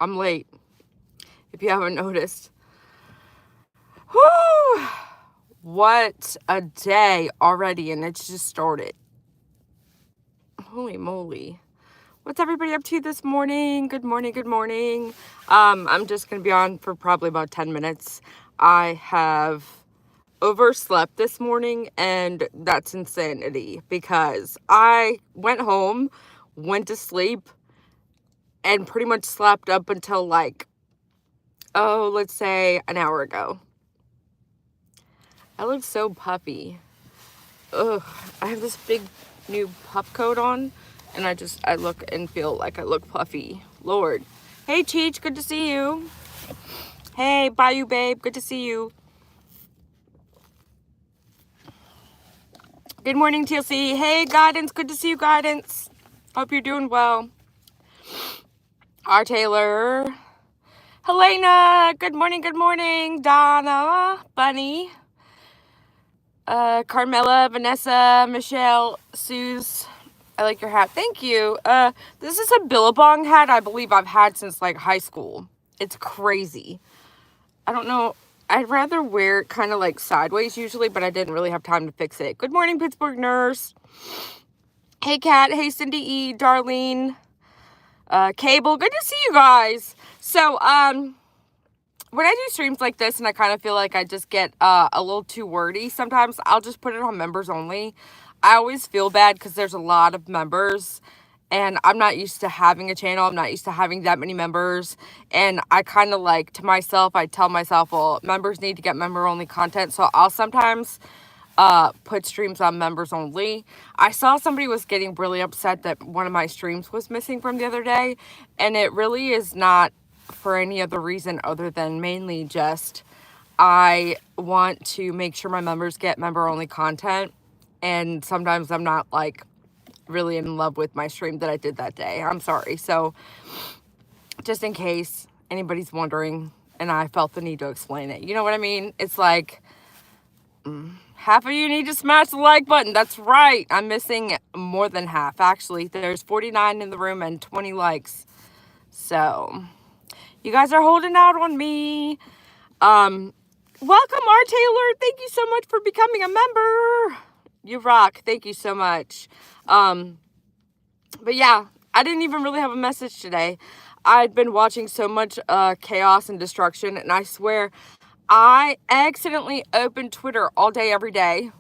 I'm late, if you haven't noticed. Whew! What a day already, and it's just started. Holy moly. What's everybody up to this morning? Good morning, good morning. I'm just going to be on for probably about 10 minutes. I have overslept this morning, and that's insanity because I went home, went to sleep, and pretty much slept up until let's say an hour ago. I look so puffy. Ugh, I have this big new puff coat on, and I look and feel like I look puffy. Lord. Hey, Cheech, good to see you. Hey, Bayou Babe, good to see you. Good morning, TLC. Hey, Guidance, good to see you, Guidance. Hope you're doing well. R. Taylor. Helena, good morning, good morning. Donna, Bunny. Carmela, Vanessa, Michelle, Suze. I like your hat. Thank you. This is a Billabong hat I believe I've had since like high school. It's crazy. I don't know. I'd rather wear it kind of like sideways usually, but I didn't really have time to fix it. Good morning, Pittsburgh Nurse. Hey, Kat. Hey, Cindy E. Darlene. Cable. Good to see you guys. So, when I do streams like this and I kind of feel like I just get a little too wordy, sometimes I'll just put it on members only. I always feel bad because there's a lot of members and I'm not used to having a channel. I'm not used to having that many members. And I kind of like to myself, I tell myself, well, members need to get member only content. So I'll sometimes put streams on members only. I saw somebody was getting really upset that one of my streams was missing from the other day. And it really is not for any other reason other than mainly just I want to make sure my members get member only content, and sometimes I'm not like really in love with my stream that I did that day. I'm sorry. So just in case anybody's wondering and I felt the need to explain it, you know what I mean? It's like half of you need to smash the like button. That's right. I'm missing more than half. Actually, there's 49 in the room and 20 likes. So you guys are holding out on me. Welcome, R. Taylor. Thank you so much for becoming a member. You rock. Thank you so much. But yeah, I didn't even really have a message today. I'd been watching so much chaos and destruction, and I swear I accidentally opened Twitter all day, every day.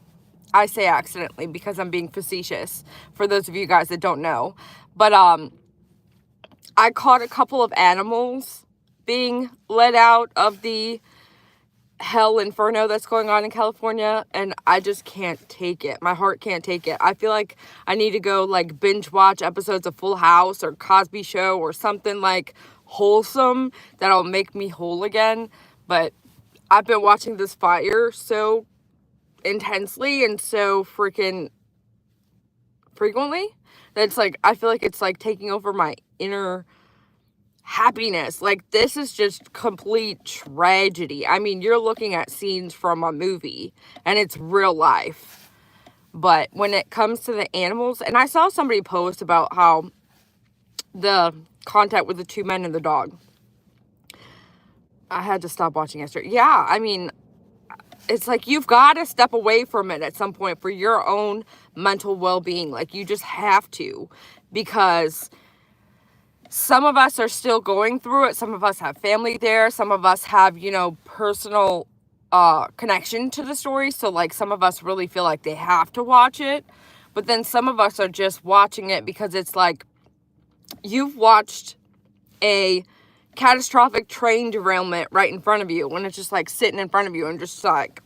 I say accidentally because I'm being facetious for those of you guys that don't know. But I caught a couple of animals being let out of the hell inferno that's going on in California, and I just can't take it. My heart can't take it. I feel like I need to go like binge watch episodes of Full House or Cosby Show or something like wholesome that'll make me whole again. But I've been watching this fire so intensely and so freaking frequently that it's like I feel like it's like taking over my inner happiness. Like, this is just complete tragedy. I mean, you're looking at scenes from a movie and it's real life. But when it comes to the animals, and I saw somebody post about how the contact with the two men and the dog, I had to stop watching yesterday. Yeah, I mean, it's like you've got to step away from it at some point for your own mental well-being. Like, you just have to, because some of us are still going through it. Some of us have family there. Some of us have, personal connection to the story. So, like, some of us really feel like they have to watch it. But then some of us are just watching it because it's like you've watched a catastrophic train derailment right in front of you when it's just like sitting in front of you and just like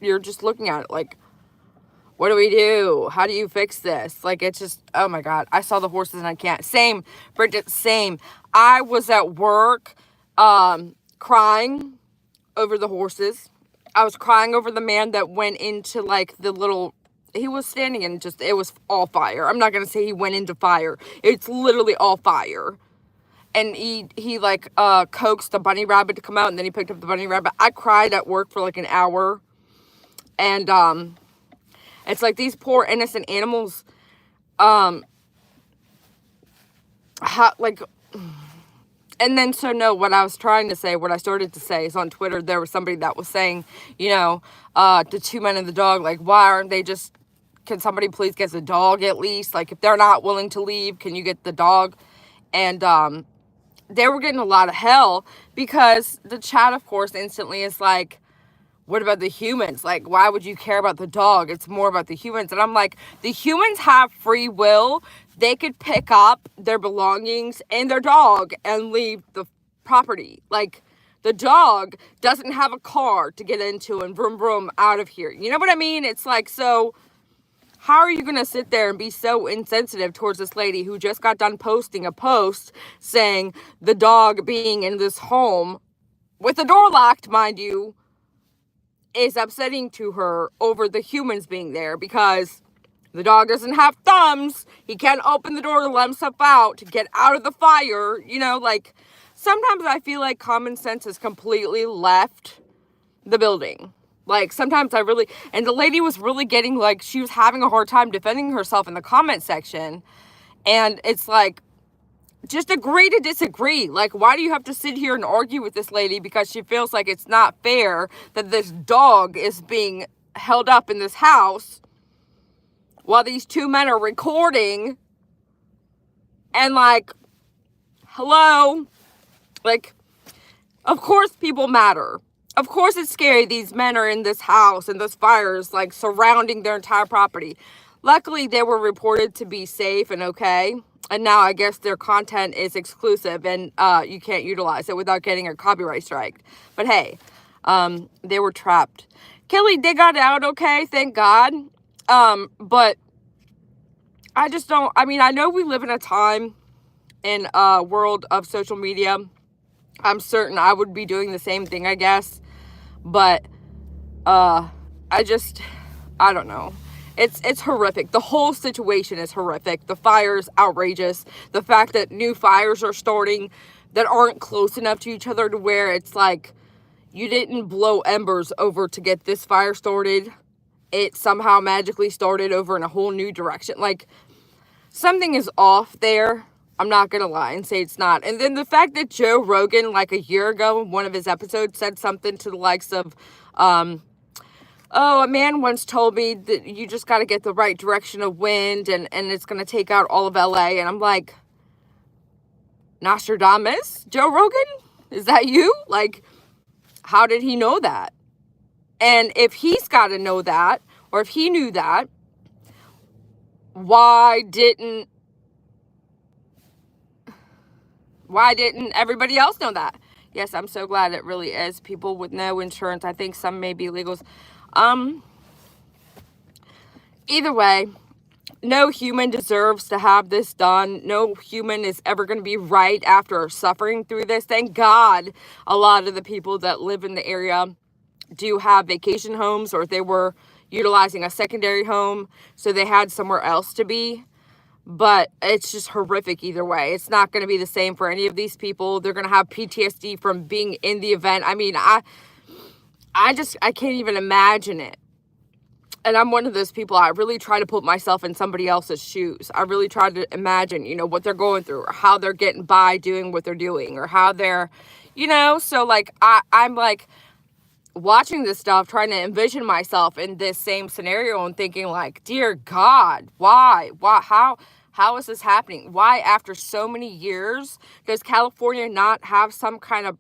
you're just looking at it like, what do we do? How do you fix this? Like, it's just, oh my God. I saw the horses and I can't. Same, Bridget, same. I was at work crying over the horses. I was crying over the man that went into like the little, he was standing in just, it was all fire. I'm not going to say he went into fire. It's literally all fire. And he like coaxed a bunny rabbit to come out, and then he picked up the bunny rabbit. I cried at work for like an hour. And it's like these poor innocent animals, like, And then, so no, what I was trying to say, what I started to say is on Twitter, there was somebody that was saying, the two men and the dog, like, why aren't they just, can somebody please get the dog at least? Like, if they're not willing to leave, can you get the dog? And they were getting a lot of hell because the chat, of course, instantly is like, what about the humans? Like, why would you care about the dog? It's more about the humans. And I'm like, the humans have free will. They could pick up their belongings and their dog and leave the property. Like, the dog doesn't have a car to get into and vroom vroom out of here. You know what I mean? It's like, so how are you going to sit there and be so insensitive towards this lady who just got done posting a post saying the dog being in this home with the door locked, mind you, is upsetting to her over the humans being there because the dog doesn't have thumbs. He can't open the door to let himself out to get out of the fire. Like, sometimes I feel like common sense has completely left the building. Like, sometimes and the lady was really getting, like, she was having a hard time defending herself in the comment section. And it's like, just agree to disagree. Like, why do you have to sit here and argue with this lady because she feels like it's not fair that this dog is being held up in this house while these two men are recording? And, like, hello? Like, of course people matter. Of course it's scary. These men are in this house and this fire is, like, surrounding their entire property. Luckily, they were reported to be safe and okay. And now I guess their content is exclusive and you can't utilize it without getting a copyright strike. But hey, they were trapped. Kelly, they got out okay, thank God. But I just don't, I know we live in a time in a world of social media. I'm certain I would be doing the same thing, I guess. But I don't know. It's horrific. The whole situation is horrific. The fire's outrageous. The fact that new fires are starting that aren't close enough to each other to where it's like you didn't blow embers over to get this fire started. It somehow magically started over in a whole new direction. Like, something is off there. I'm not going to lie and say it's not. And then the fact that Joe Rogan, like a year ago, in one of his episodes, said something to the likes of, a man once told me that you just got to get the right direction of wind and it's going to take out all of LA. And I'm like, Nostradamus? Joe Rogan? Is that you? Like, how did he know that? And if he's got to know that, or if he knew that, why didn't everybody else know that? Yes, I'm so glad it really is. People with no insurance. I think some may be illegals. Either way, no human deserves to have this done. No human is ever going to be right after suffering through this. Thank God a lot of the people that live in the area do have vacation homes, or they were utilizing a secondary home, so they had somewhere else to be. But it's just horrific either way. It's not going to be the same for any of these people. They're going to have PTSD from being in the event. I can't even imagine it. And I'm one of those people, I really try to put myself in somebody else's shoes. I really try to imagine, what they're going through, or how they're getting by doing what they're doing, or how they're, so like, I'm like watching this stuff, trying to envision myself in this same scenario and thinking like, dear God, why, how is this happening? Why after so many years does California not have some kind of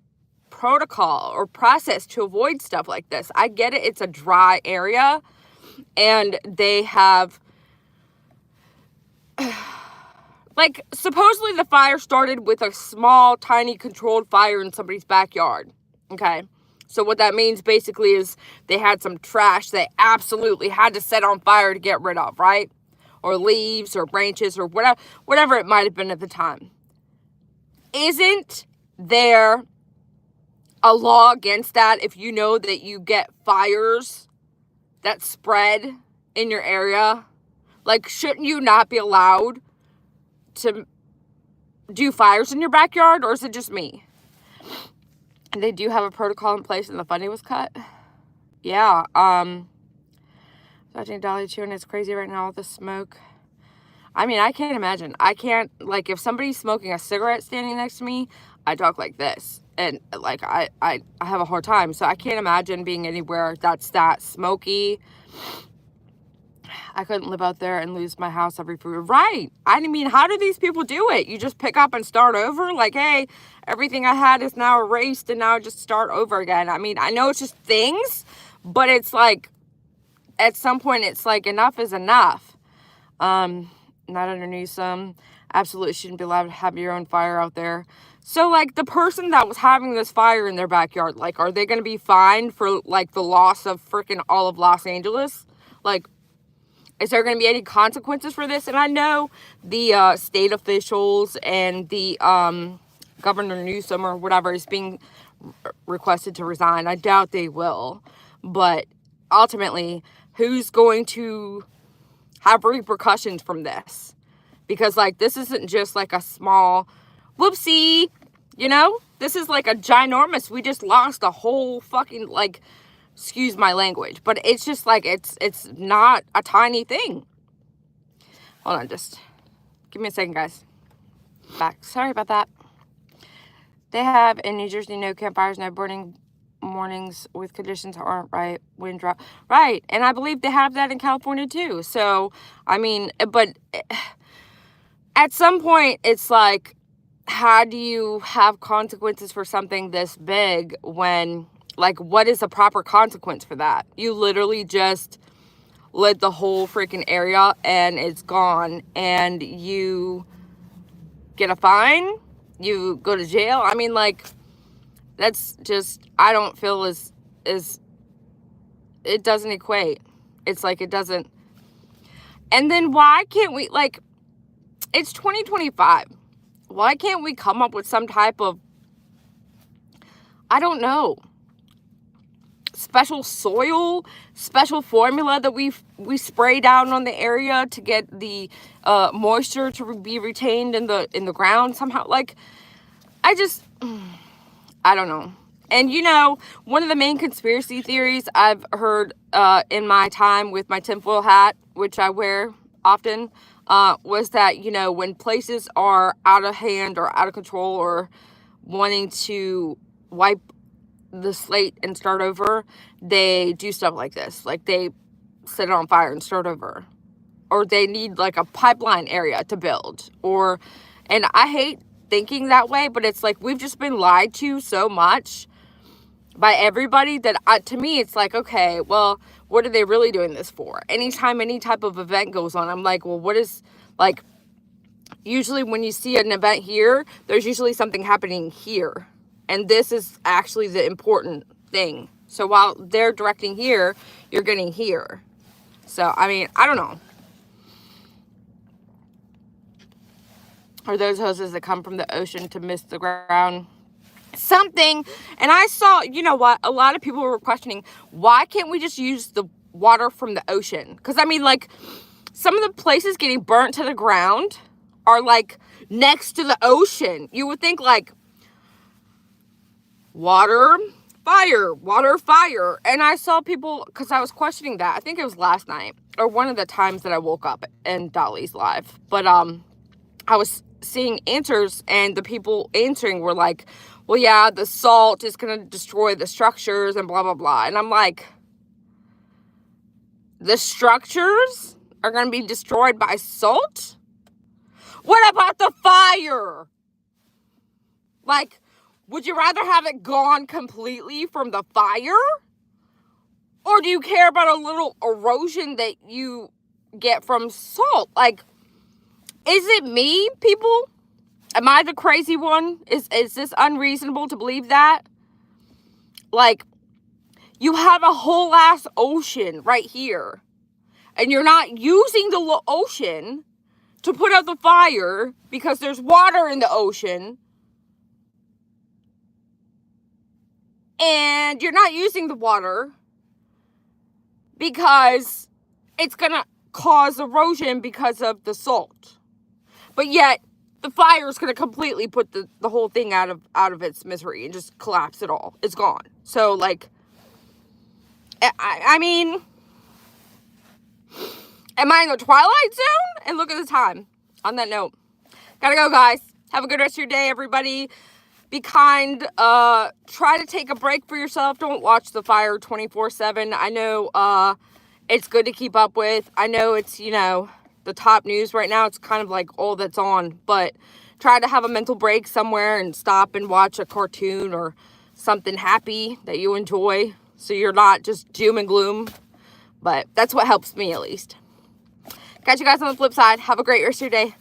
protocol or process to avoid stuff like this? I get it. It's a dry area. And they have, like, supposedly the fire started with a small, tiny, controlled fire in somebody's backyard. Okay. So what that means basically is they had some trash they absolutely had to set on fire to get rid of, right? Or leaves or branches or whatever it might have been at the time. Isn't there a law against that if you know that you get fires that spread in your area? Like, shouldn't you not be allowed to do fires in your backyard, or is it just me? And they do have a protocol in place and the funding was cut. Yeah, watching Dolly Chewing, it's crazy right now with the smoke. I mean, I can't imagine. I can't, like, if somebody's smoking a cigarette standing next to me, I talk like this. And, like, I have a hard time. So I can't imagine being anywhere that's that smoky. I couldn't live out there and lose my house every 4 years. Right. I mean, how do these people do it? You just pick up and start over? Like, hey, everything I had is now erased and now I just start over again. I mean, I know it's just things, but it's like, at some point, it's like, enough is enough. Not underneath some. Absolutely shouldn't be allowed to have your own fire out there. So, like, the person that was having this fire in their backyard, like, are they going to be fined for, like, the loss of freaking all of Los Angeles? Like, is there going to be any consequences for this? And I know the state officials and the Governor Newsom or whatever is being requested to resign. I doubt they will. But ultimately, who's going to have repercussions from this? Because, like, this isn't just like a small whoopsie, you know? This is like a ginormous, we just lost a whole fucking, like, excuse my language, but it's just like, it's not a tiny thing. Hold on, just give me a second, guys. Back. Sorry about that. They have in New Jersey no campfires, no burning mornings with conditions aren't right, wind drop. Right, and I believe they have that in California too. So, I mean, but at some point, it's like, how do you have consequences for something this big when, like, what is the proper consequence for that? You literally just lit the whole freaking area and it's gone, and you get a fine, you go to jail. I mean, like, that's just, I don't feel as it doesn't equate. It's like, it doesn't. And then why can't we, like, it's 2025. Why can't we come up with some type of, I don't know, special soil, special formula that we spray down on the area to get the moisture to be retained in the ground somehow? Like, I don't know. And, you know, one of the main conspiracy theories I've heard in my time with my tinfoil hat, which I wear often, was that, you know, when places are out of hand or out of control or wanting to wipe the slate and start over, they do stuff like this. Like, they set it on fire and start over. Or they need, like, a pipeline area to build. And I hate thinking that way, but it's like, we've just been lied to so much by everybody that to me, it's like, okay, well, what are they really doing this for? Anytime any type of event goes on, I'm like, well, what is, like, usually when you see an event here, there's usually something happening here. And this is actually the important thing. So while they're directing here, you're getting here. So, I mean, I don't know. Or those hoses that come from the ocean to mist the ground. Something. And I saw, you know what, a lot of people were questioning, why can't we just use the water from the ocean? Because, I mean, like, some of the places getting burnt to the ground are, like, next to the ocean. You would think, like, water, fire. And I saw people, because I was questioning that. I think it was last night, or one of the times that I woke up in Dolly's live. But I was seeing answers, and the people answering were like, well, yeah, the salt is going to destroy the structures and blah, blah, blah. And I'm like, the structures are going to be destroyed by salt? What about the fire? Like, would you rather have it gone completely from the fire? Or do you care about a little erosion that you get from salt? Like, is it me, people? Am I the crazy one? Is this unreasonable to believe that? Like, you have a whole ass ocean right here, and you're not using the ocean to put out the fire because there's water in the ocean, and you're not using the water because it's gonna cause erosion because of the salt. But yet, the fire is going to completely put the whole thing out of its misery and just collapse it all. It's gone. So, like, I mean, Am I in the twilight zone? And look at the time. On that note, gotta go, guys. Have a good rest of your day, everybody. Be kind. Try to take a break for yourself. Don't watch the fire 24/7. I know it's good to keep up with. I know it's, the top news right now. It's kind of like all that's on. But try to have a mental break somewhere and stop and watch a cartoon or something happy that you enjoy, so you're not just doom and gloom. But that's what helps me, at least. Catch you guys on the flip side. Have a great rest of your day.